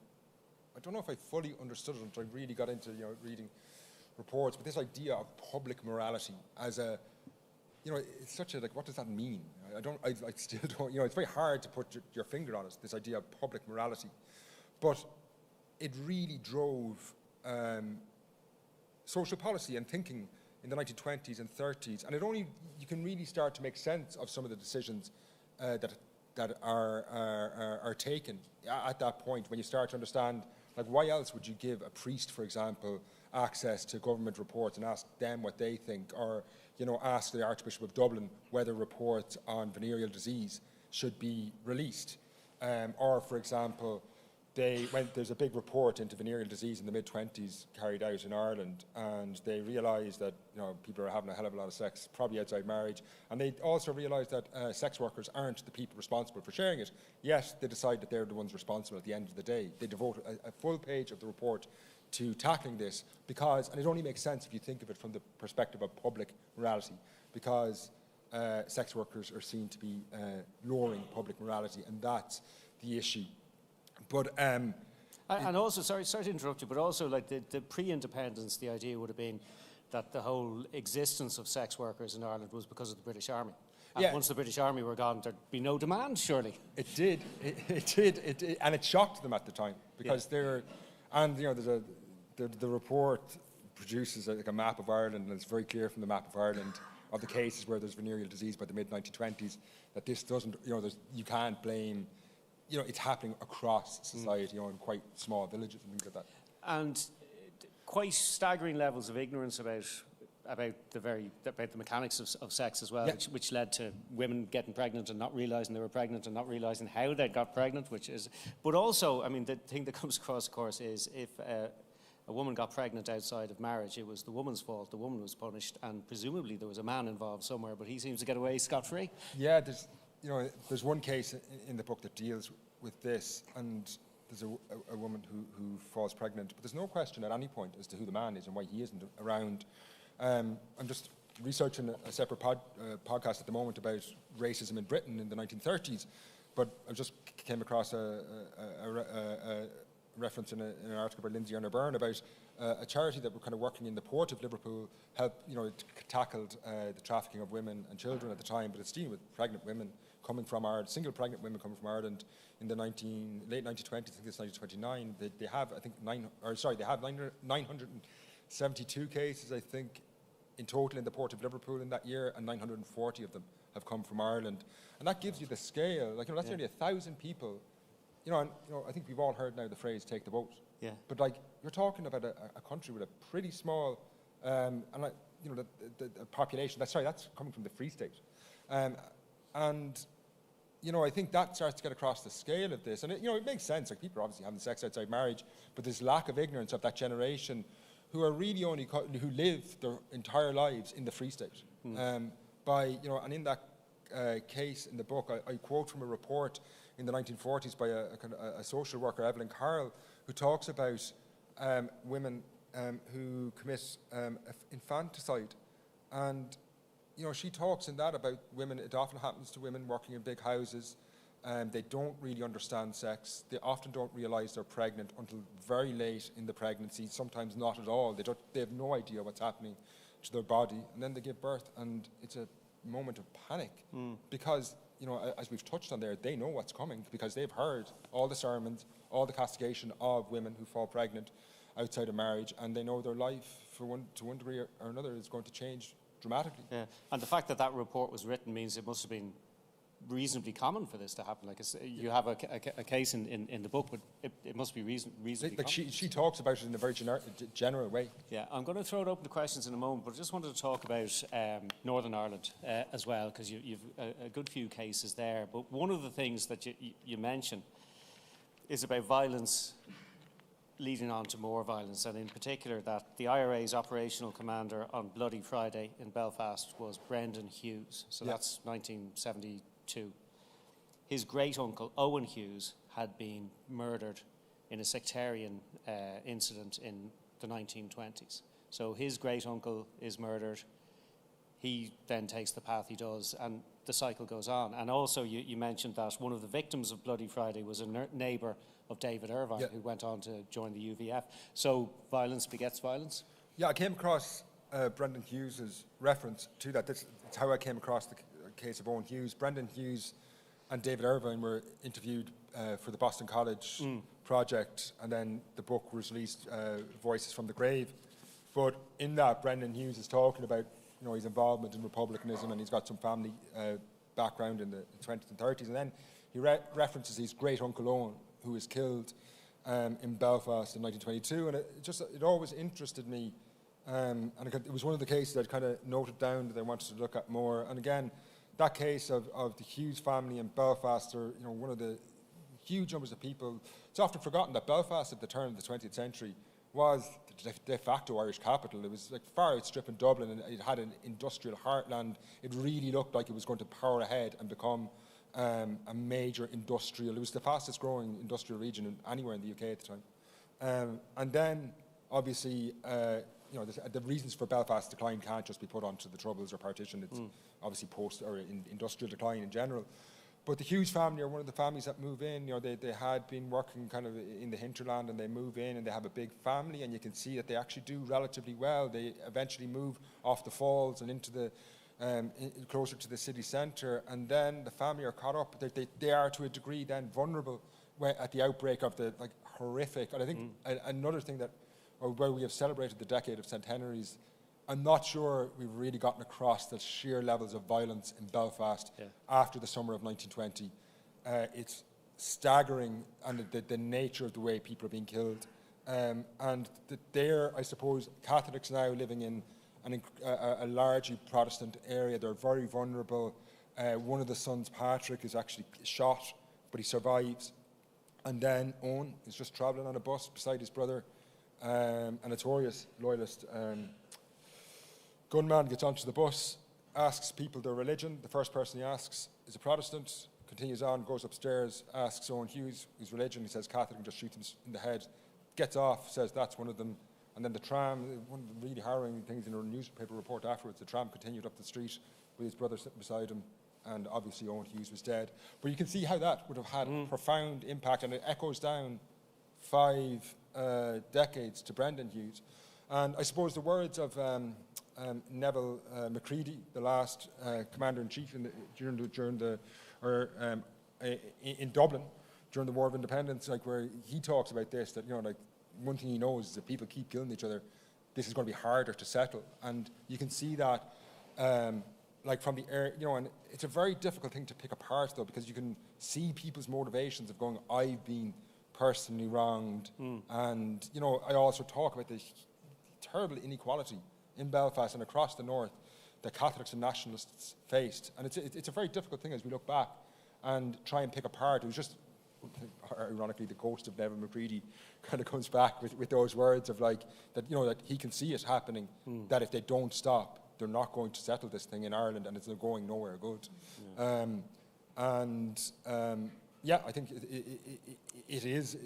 I don't know if I fully understood it until I really got into reading reports, but this idea of public morality as a, it's such a, what does that mean? I still don't, it's very hard to put your finger on it, this idea of public morality. But it really drove social policy and thinking in the 1920s and 30s, and you can really start to make sense of some of the decisions that are taken at that point, when you start to understand, like, why else would you give a priest, for example, access to government reports and ask them what they think, or ask the Archbishop of Dublin whether reports on venereal disease should be released, or, for example, there's a big report into venereal disease in the mid-20s carried out in Ireland, and they realised that people are having a hell of a lot of sex, probably outside marriage, and they also realised that sex workers aren't the people responsible for sharing it, yet they decide that they're the ones responsible at the end of the day. They devote a full page of the report to tackling this, and it only makes sense if you think of it from the perspective of public morality, because sex workers are seen to be lowering public morality, and that's the issue. But and also, sorry to interrupt you, but also, like, the pre-independence, the idea would have been that the whole existence of sex workers in Ireland was because of the British Army. And once the British Army were gone, there'd be no demand, surely. It did, and it shocked them at the time, because there's the report produces like a map of Ireland, and it's very clear from the map of Ireland of the cases where there's venereal disease by the mid-1920s that this doesn't, you can't blame. It's happening across society, in quite small villages and things like that. And quite staggering levels of ignorance about the mechanics of sex as well, which led to women getting pregnant and not realising they were pregnant and not realising how they got pregnant, but also, I mean, the thing that comes across, of course, is if a woman got pregnant outside of marriage, it was the woman's fault, the woman was punished, and presumably there was a man involved somewhere, but he seems to get away scot-free. Yeah, there's one case in the book that deals with this, and there's a woman who falls pregnant, but there's no question at any point as to who the man is and why he isn't around. I'm just researching a separate podcast at the moment about racism in Britain in the 1930s, but I just came across a reference in an article by Lindsay Byrne about a charity that were kind of working in the port of Liverpool, tackled the trafficking of women and children at the time, but it's dealing with pregnant women coming from Ireland, single pregnant women coming from Ireland in the late 1920s, I think it's 1929. They have 972 cases, I think, in total in the port of Liverpool in that year, and 940 of them have come from Ireland. And that gives you the scale. Like, that's nearly 1,000 people. I think we've all heard now the phrase "take the boat." Yeah. But you're talking about a country with a pretty small, the population. That's coming from the Free State, and I think that starts to get across the scale of this, and it makes sense. Like, people are obviously having sex outside marriage, but there's lack of ignorance of that generation who are really who live their entire lives in the Free State. And in that case in the book, I quote from a report in the 1940s by a social worker, Evelyn Carroll, who talks about women who commit infanticide. And, you know, she talks in that about women. It often happens to women working in big houses. They don't really understand sex. They often don't realize they're pregnant until very late in the pregnancy, sometimes not at all. They have no idea what's happening to their body. And then they give birth, and it's a moment of panic because, you know, as we've touched on there, they know what's coming because they've heard all the sermons, all the castigation of women who fall pregnant outside of marriage, and they know their life, to one degree or another, is going to change dramatically. Yeah, and the fact that that report was written means it must have been reasonably common for this to happen. Like you have a case in the book, but it must be reasonably like common. she talks about it in a very general way. Yeah, I'm going to throw it open to questions in a moment, but I just wanted to talk about Northern Ireland as well, because you've a good few cases there. But one of the things that you mention is about violence leading on to more violence, and in particular that the IRA's operational commander on Bloody Friday in Belfast was Brendan Hughes. So that's 1972. His great-uncle, Owen Hughes, had been murdered in a sectarian incident in the 1920s. So his great-uncle is murdered. He then takes the path he does, and the cycle goes on. And also you mentioned that one of the victims of Bloody Friday was a neighbour of David Irvine, who went on to join the UVF. So violence begets violence? Yeah, I came across Brendan Hughes' reference to that. That's how I came across the case of Owen Hughes. Brendan Hughes and David Irvine were interviewed for the Boston College project, and then the book was released, Voices from the Grave. But in that, Brendan Hughes is talking about, you know, his involvement in republicanism, and he's got some family background in the 20s and 30s. And then he references his great-uncle Owen, who was killed in Belfast in 1922. And it always interested me. And it was one of the cases I'd kind of noted down that I wanted to look at more. And again, that case of the Hughes family in Belfast, or, you know, one of the huge numbers of people. It's often forgotten that Belfast at the turn of the 20th century was the de facto Irish capital. It was like far outstripping Dublin, and it had an industrial heartland. It really looked like it was going to power ahead and become a major industrial. It was the fastest growing industrial region anywhere in the UK at the time. And then, obviously, you know, the reasons for Belfast's decline can't just be put onto the Troubles or partition. It's obviously industrial decline in general. But the Hughes family are one of the families that move in. You know, they had been working kind of in the hinterland, and they move in, and they have a big family, and you can see that they actually do relatively well. They eventually move off the falls and into the closer to the city centre, and then the family are caught up. They are to a degree then vulnerable at the outbreak of the horrific. And I think another thing where we have celebrated the decade of centenaries, I'm not sure we've really gotten across the sheer levels of violence in Belfast after the summer of 1920. It's staggering, and the nature of the way people are being killed. And there, I suppose, Catholics now living in a largely Protestant area, they're very vulnerable. One of the sons, Patrick, is actually shot, but he survives. And then Owen is just travelling on a bus beside his brother, a notorious loyalist. Gunman gets onto the bus, asks people their religion. The first person he asks is a Protestant, continues on, goes upstairs, asks Owen Hughes his religion. He says Catholic, and just shoots him in the head. Gets off, says that's one of them. And then the tram, one of the really harrowing things in a newspaper report afterwards, the tram continued up the street with his brother sitting beside him, and obviously Owen Hughes was dead. But you can see how that would have had a profound impact, and it echoes down 5 decades to Brendan Hughes. And I suppose the words of Neville Macready, the last commander-in-chief in Dublin during the War of Independence, like where he talks about this, that, you know, like one thing he knows is that people keep killing each other. This is going to be harder to settle, and you can see that, like from the air, you know, and it's a very difficult thing to pick apart though, because you can see people's motivations of going, I've been personally wronged, and, you know, I also talk about the terrible inequality in Belfast and across the north that Catholics and nationalists faced, and it's a very difficult thing as we look back and try and pick apart. It was just, ironically, the ghost of Neville Macready kind of comes back with those words of like that, you know, that he can see it happening, that if they don't stop, they're not going to settle this thing in Ireland, and it's going nowhere good. Yeah, I think it is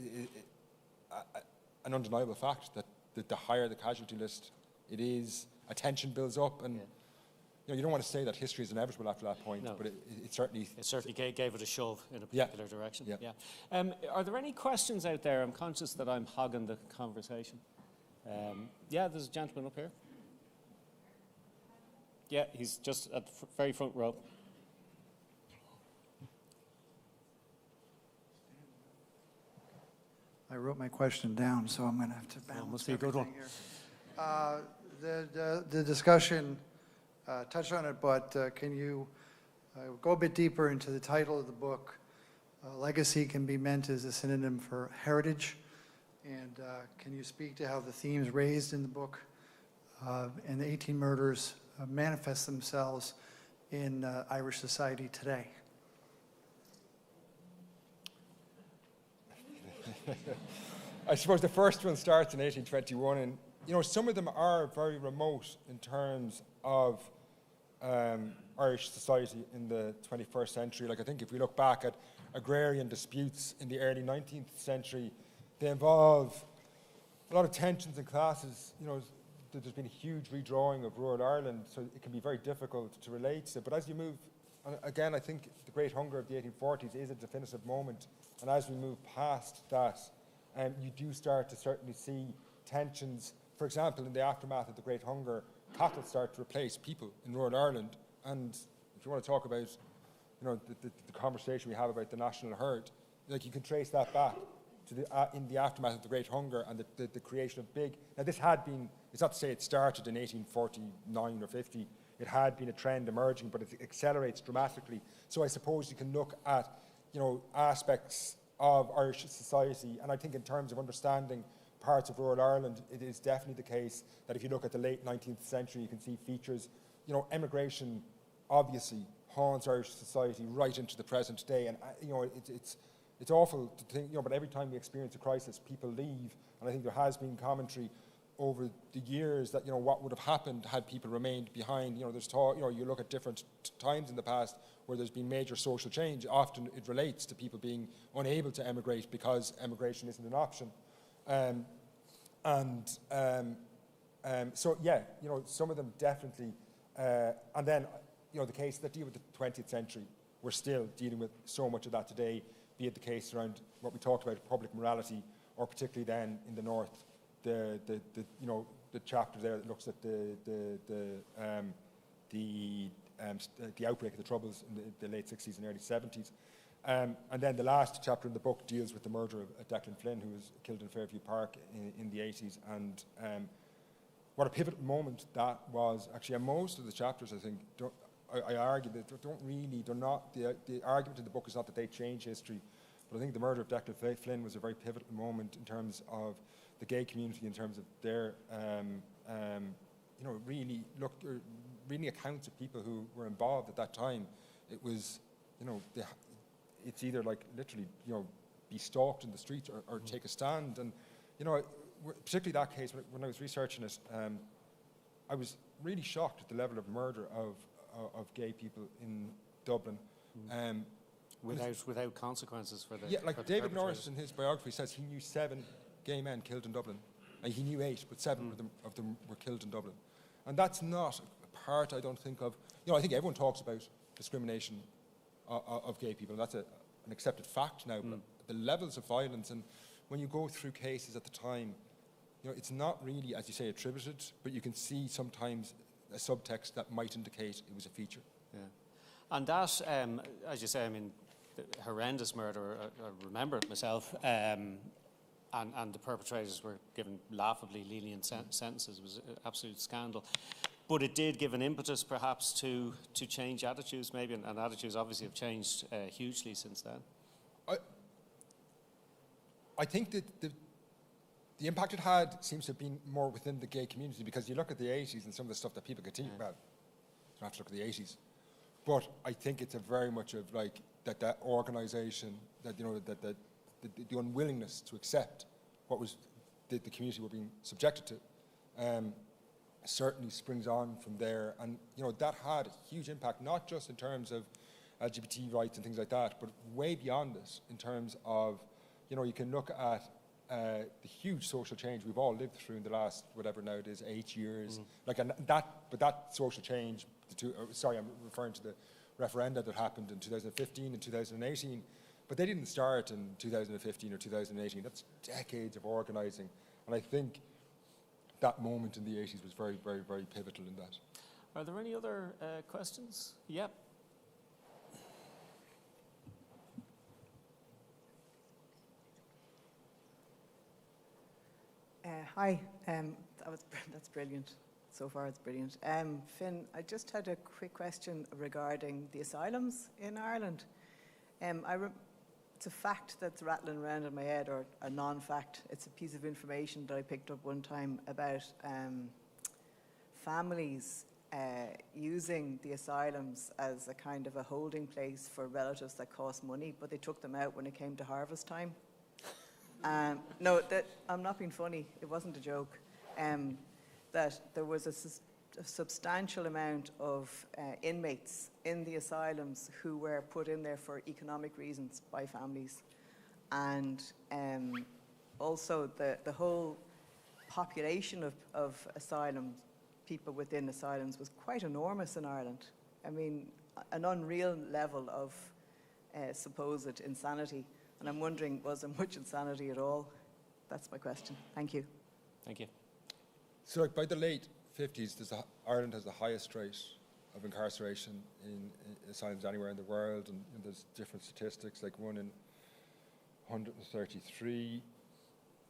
an undeniable fact that the higher the casualty list it is, attention builds up, and you don't want to say that history is inevitable after that point, but it certainly... It certainly gave it a shove in a particular direction. Yeah. Are there any questions out there? I'm conscious that I'm hogging the conversation. There's a gentleman up here. Yeah, he's just at the very front row. I wrote my question down, so I'm going to have to balance must be a good one. Here. The discussion touched on it, but can you go a bit deeper into the title of the book? Legacy can be meant as a synonym for heritage. And can you speak to how the themes raised in the book and the 18 murders manifest themselves in Irish society today? I suppose the first one starts in 1821, and some of them are very remote in terms of Irish society in the 21st century. Like, I think if we look back at agrarian disputes in the early 19th century, they involve a lot of tensions in classes. There's been a huge redrawing of rural Ireland, so it can be very difficult to relate to. But as you move, again, I think the Great Hunger of the 1840s is a definitive moment. And as we move past that, you do start to certainly see tensions. For example, in the aftermath of the Great Hunger, cattle start to replace people in rural Ireland. And if you want to talk about, the conversation we have about the national herd, like, you can trace that back to in the aftermath of the Great Hunger and the creation of big. Now, this had been, it's not to say it started in 1849 or 50, it had been a trend emerging, but it accelerates dramatically. So I suppose you can look at, aspects of Irish society, and I think in terms of understanding parts of rural Ireland, it is definitely the case that if you look at the late 19th century, you can see features. Emigration obviously haunts Irish society right into the present day, and it's awful to think, but every time we experience a crisis, people leave, and I think there has been commentary over the years that, what would have happened had people remained behind. There's talk, you look at different times in the past where there's been major social change. Often it relates to people being unable to emigrate because emigration isn't an option. Some of them definitely, and then, the cases that deal with the 20th century, we're still dealing with so much of that today, be it the case around what we talked about, public morality, or particularly then in the north, the chapter there that looks at the outbreak of the Troubles in the late 60s and early 70s. And then the last chapter in the book deals with the murder of Declan Flynn, who was killed in Fairview Park in the 80s. And what a pivotal moment that was. Actually, and most of the chapters, I think, I argue that they're not, the argument in the book is not that they change history, but I think the murder of Declan Flynn was a very pivotal moment in terms of the gay community, in terms of their, really accounts of people who were involved at that time. It was, it's either like literally, be stalked in the streets or take a stand. And, particularly that case, when I was researching it, I was really shocked at the level of murder of gay people in Dublin. Without consequences for the... Yeah, like David Norris in his biography says he knew 7 gay men killed in Dublin. And he knew 8, but 7 of them were killed in Dublin. And that's not a part, I don't think, of... I think everyone talks about discrimination of gay people, and that's an accepted fact now, but the levels of violence, and when you go through cases at the time, it's not really, as you say, attributed, but you can see sometimes a subtext that might indicate it was a feature. Yeah. And that, as you say, I mean, the horrendous murder, I remember it myself, and the perpetrators were given laughably lenient sentences. It was an absolute scandal. But it did give an impetus, perhaps, to change attitudes, maybe, and attitudes obviously have changed hugely since then. I think that the impact it had seems to have been more within the gay community, because you look at the 80s and some of the stuff that people continue about. You don't have to look at the 80s. But I think it's a very much of like that organisation, that the unwillingness to accept what was the community were being subjected to, certainly springs on from there. And that had a huge impact, not just in terms of LGBT rights and things like that, but way beyond it in terms of, you can look at the huge social change we've all lived through in the last, whatever now it is, 8 years. But that social change, I'm referring to the referenda that happened in 2015 and 2018, but they didn't start in 2015 or 2018. That's decades of organising. And I think that moment in the 80s was very, very, very pivotal in that. Are there any other questions? Yep. Hi, that's brilliant. So far, it's brilliant. Finn, I just had a quick question regarding the asylums in Ireland. It's a fact that's rattling around in my head, or a non-fact. It's a piece of information that I picked up one time about families using the asylums as a kind of a holding place for relatives that cost money, but they took them out when it came to harvest time. No, I'm not being funny. It wasn't a joke. That there was a substantial amount of inmates in the asylums who were put in there for economic reasons by families. And also the whole population of asylum, people within asylums, was quite enormous in Ireland. I mean, an unreal level of supposed insanity. And I'm wondering, was there much insanity at all? That's my question. Thank you. Thank you. So by the late 50s, Ireland has the highest rate of incarceration in asylums anywhere in the world, and there's different statistics, like 1 in 133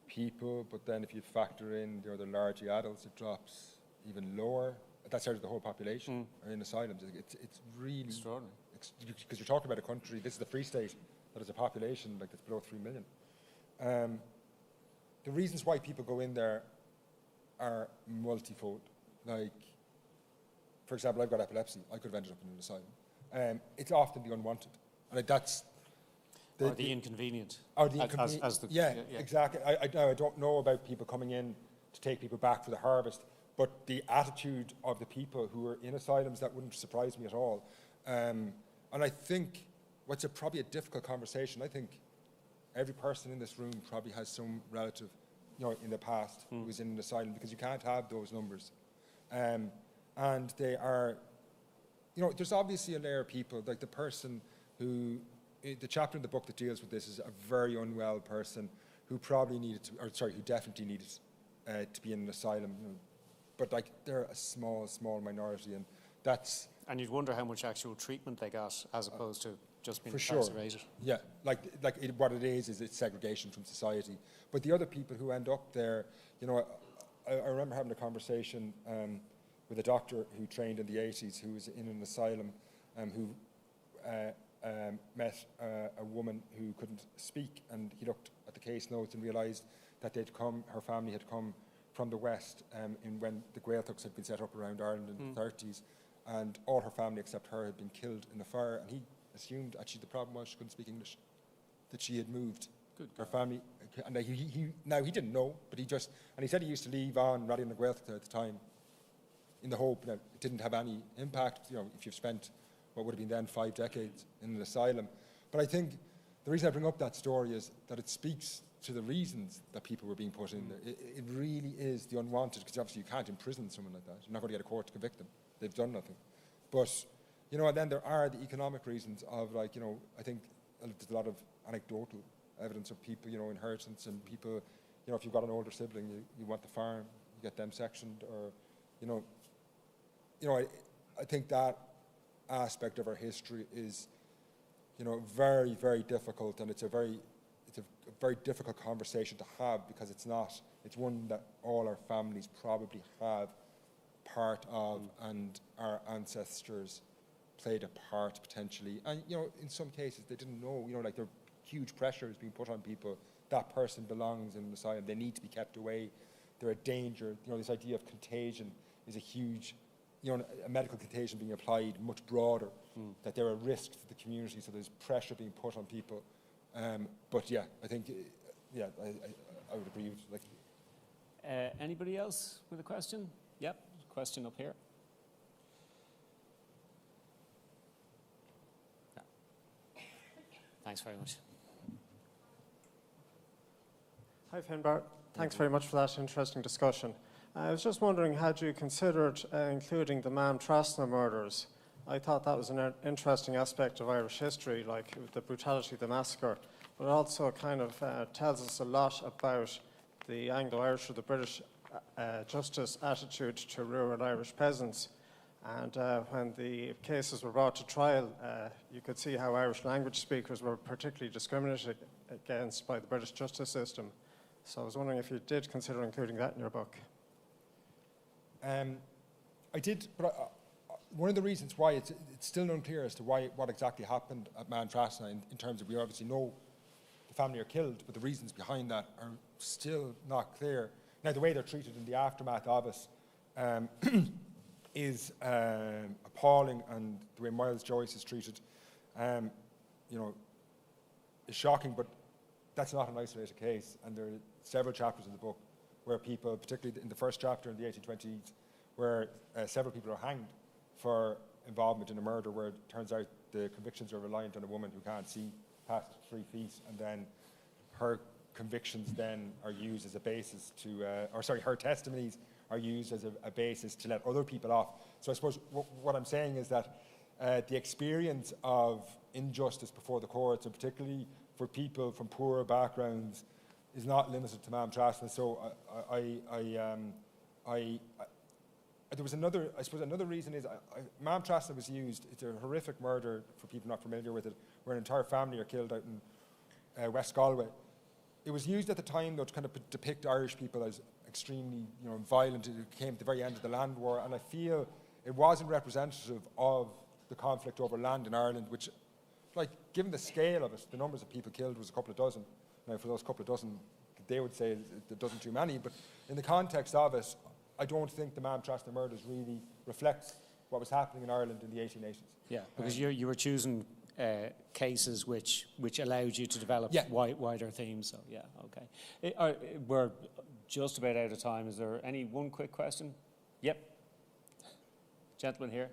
people, but then if you factor in the other largely adults, it drops even lower. That's out of the whole population are in asylums. It's really extraordinary. Because you're talking about a country, this is the Free State, that has a population that's below 3 million. The reasons why people go in there are multifold. Like, for example, I've got epilepsy. I could have ended up in an asylum. It's often the unwanted. And that's... Or the inconvenient. Or the inconvenient. Yeah, exactly. I don't know about people coming in to take people back for the harvest, but the attitude of the people who are in asylums, that wouldn't surprise me at all. And I think what's probably a difficult conversation, I think every person in this room probably has some relative, in the past who was in an asylum, because you can't have those numbers. And they are, there's obviously a layer of people, like the person who, the chapter in the book that deals with this is a very unwell person who probably needed to, who definitely needed to be in an asylum. But like, they're a small minority, and that's... And you'd wonder how much actual treatment they got as opposed to just being for incarcerated. Sure. Yeah, what it is it's segregation from society. But the other people who end up there, I remember having a conversation with a doctor who trained in the 80s who was in an asylum who met a woman who couldn't speak, and he looked at the case notes and realised that her family had come from the West when the Gaeltachts had been set up around Ireland in the 30s, and all her family except her had been killed in the fire, and he assumed actually the problem was she couldn't speak English, that she had moved. Good. Her family, and he didn't know, but he said he used to leave on Radio na Gaeltachta at the time, in the hope that it didn't have any impact, if you've spent what would have been then 5 decades in an asylum. But I think the reason I bring up that story is that it speaks to the reasons that people were being put in there. It really is the unwanted, because obviously you can't imprison someone like that. You're not going to get a court to convict them. They've done nothing. But, and then there are the economic reasons of, I think there's a lot of anecdotal evidence of people, inheritance, and people, if you've got an older sibling, you want the farm, you get them sectioned, or, I think that aspect of our history is, very, very difficult, and it's a very difficult conversation to have, because it's one that all our families probably have part of, and our ancestors played a part potentially. And, in some cases they didn't know, there are huge pressures being put on people. That person belongs in an asylum. They need to be kept away. They're a danger. This idea of contagion is a huge, a medical contagion being applied much broader, that they're a risk to the community, so there's pressure being put on people. But yeah, I think, I would agree with, Anybody else with a question? Yep, question up here. Yeah. Thanks very much. Hi, Finbar. Thanks very much for that interesting discussion. I was just wondering, had you considered including the Mam Trasna murders? I thought that was an interesting aspect of Irish history, like the brutality of the massacre, but it also kind of tells us a lot about the Anglo-Irish or the British justice attitude to rural Irish peasants. And when the cases were brought to trial, you could see how Irish language speakers were particularly discriminated against by the British justice system. So I was wondering if you did consider including that in your book. I did, but one of the reasons why it's still unclear as to what exactly happened at Man Trasna in terms of, we obviously know the family are killed, but the reasons behind that are still not clear. Now, the way they're treated in the aftermath of it is appalling, and the way Miles Joyce is treated, you know, is shocking, but that's not an isolated case, and there are several chapters in the book where people, particularly in the first chapter in the 1820s, where several people are hanged for involvement in a murder where it turns out the convictions are reliant on a woman who can't see past 3 feet, and then her convictions then are used as a basis to, her testimonies are used as a basis to let other people off. So I suppose what I'm saying is that the experience of injustice before the courts, and particularly for people from poorer backgrounds, is not limited to Mam Trasna. So there was another reason is Mam Trasna was used. It's a horrific murder for people not familiar with it, where an entire family are killed out in West Galway. It was used at the time, though, to kind of depict Irish people as extremely, violent. It came at the very end of the land war, and I feel it wasn't representative of the conflict over land in Ireland, which, like, given the scale of it, the numbers of people killed was a couple of dozen. Now, for those couple of dozen, they would say it doesn't too many, but in the context of it, I don't think the Mam Trasna murders really reflects what was happening in Ireland in the 1880s. Yeah, because you were choosing cases which allowed you to develop wider themes. So yeah, okay. We're just about out of time. Is there one quick question? Yep. Gentleman here.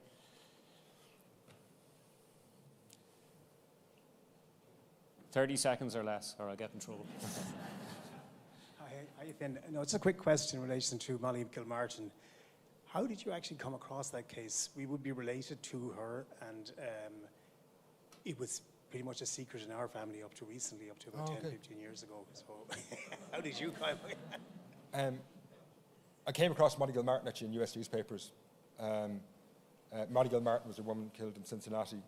"30 seconds or less, or I'll get in trouble." Hi, Finn. No, it's a quick question in relation to Molly Kilmartin. How did you actually come across that case? We would be related to her, and it was pretty much a secret in our family up to recently, up to about 10, 15 years ago. So how did you come? I came across Molly Kilmartin actually in US newspapers. Molly Kilmartin was a woman killed in Cincinnati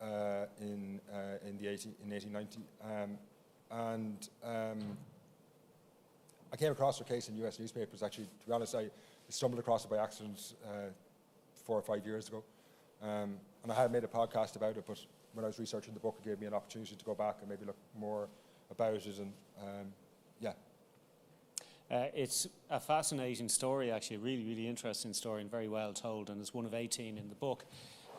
in 1890. I came across her case in US newspapers, actually. To be honest, I stumbled across it by accident 4 or 5 years ago. And I had made a podcast about it, but when I was researching the book, it gave me an opportunity to go back and maybe look more about it. And it's a fascinating story, actually, a really, really interesting story, and very well told, and it's one of 18 in the book.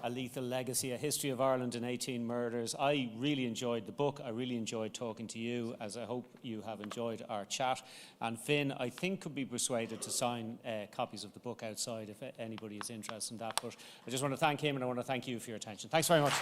A Lethal Legacy, A History of Ireland in 18 Murders. I really enjoyed the book. I really enjoyed talking to you, as I hope you have enjoyed our chat. And Finn, I think, could be persuaded to sign copies of the book outside if anybody is interested in that. But I just want to thank him, and I want to thank you for your attention. Thanks very much.